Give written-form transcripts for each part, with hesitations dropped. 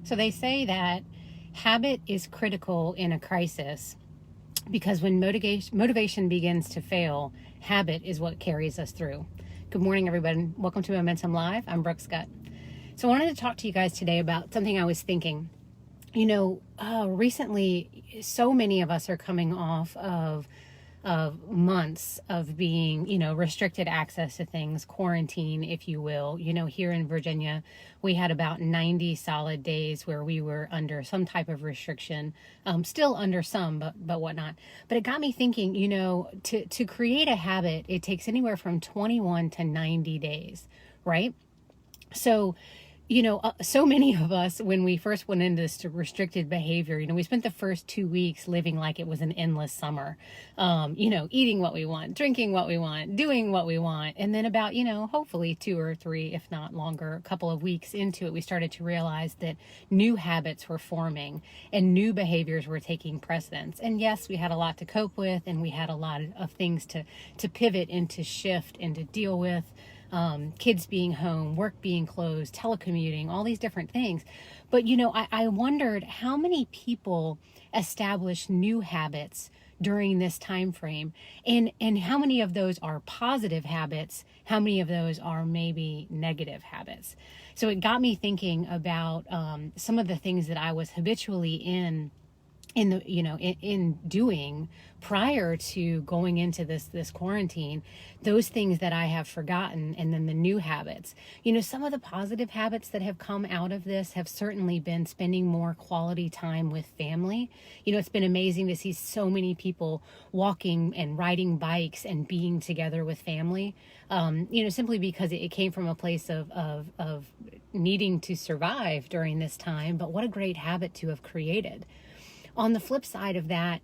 So they say that habit is critical in a crisis because when motivation begins to fail, habit is what carries us through. Good morning, everybody. Welcome to Momentum Live. I'm Brooke Scutt. So I wanted to talk to you guys today about something I was thinking. Recently, so many of us are coming off of months of being, restricted access to things, quarantine, if you will. Here in Virginia, we had about 90 solid days where we were under some type of restriction, still under some, but whatnot. But it got me thinking, to create a habit, it takes anywhere from 21 to 90 days, right? So, so many of us, when we first went into this restricted behavior, we spent the first 2 weeks living like it was an endless summer, eating what we want, drinking what we want, doing what we want. And then about, hopefully 2 or 3, if not longer, a couple of weeks into it, we started to realize that new habits were forming and new behaviors were taking precedence. And yes, we had a lot to cope with, and we had a lot of things to pivot and to shift and to deal with. Kids being home, work being closed, telecommuting, all these different things. But, I wondered how many people establish new habits during this time frame, and how many of those are positive habits, how many of those are maybe negative habits. So it got me thinking about some of the things that I was habitually in doing prior to going into this quarantine, those things that I have forgotten, and then the new habits. Some of the positive habits that have come out of this have certainly been spending more quality time with family. It's been amazing to see so many people walking and riding bikes and being together with family, simply because it came from a place of needing to survive during this time. But what a great habit to have created. On the flip side of that,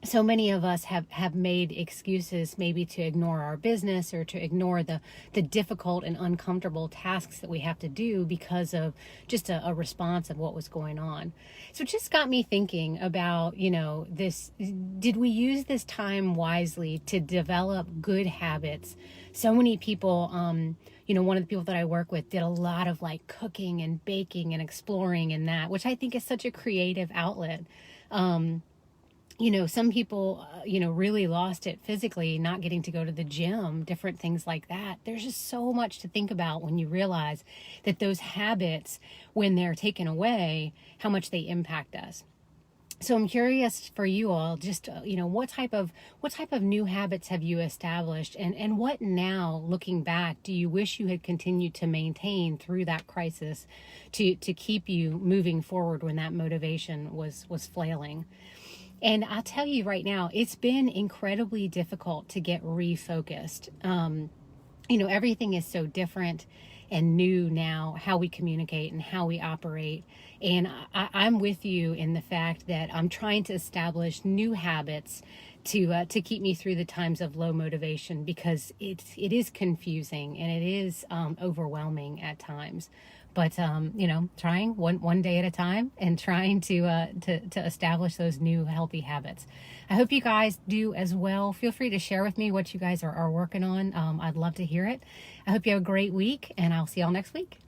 so many of us have made excuses maybe to ignore our business or to ignore the difficult and uncomfortable tasks that we have to do because of just a response of what was going on. So it just got me thinking about, this. Did we use this time wisely to develop good habits? So many people, one of the people that I work with did a lot of like cooking and baking and exploring in that, which I think is such a creative outlet. Some people, really lost it physically, not getting to go to the gym, different things like that. There's just so much to think about when you realize that those habits, when they're taken away, how much they impact us. So I'm curious for you all, just, what type of new habits have you established, and what now, looking back, do you wish you had continued to maintain through that crisis to keep you moving forward when that motivation was flailing? And I'll tell you right now, it's been incredibly difficult to get refocused. Everything is so different and new now, how we communicate and how we operate. And I'm with you in the fact that I'm trying to establish new habits to keep me through the times of low motivation, because it is confusing and it is overwhelming at times. But trying one day at a time and trying to establish those new healthy habits. I hope you guys do as well. Feel free to share with me what you guys are working on. I'd love to hear it. I hope you have a great week, and I'll see y'all next week.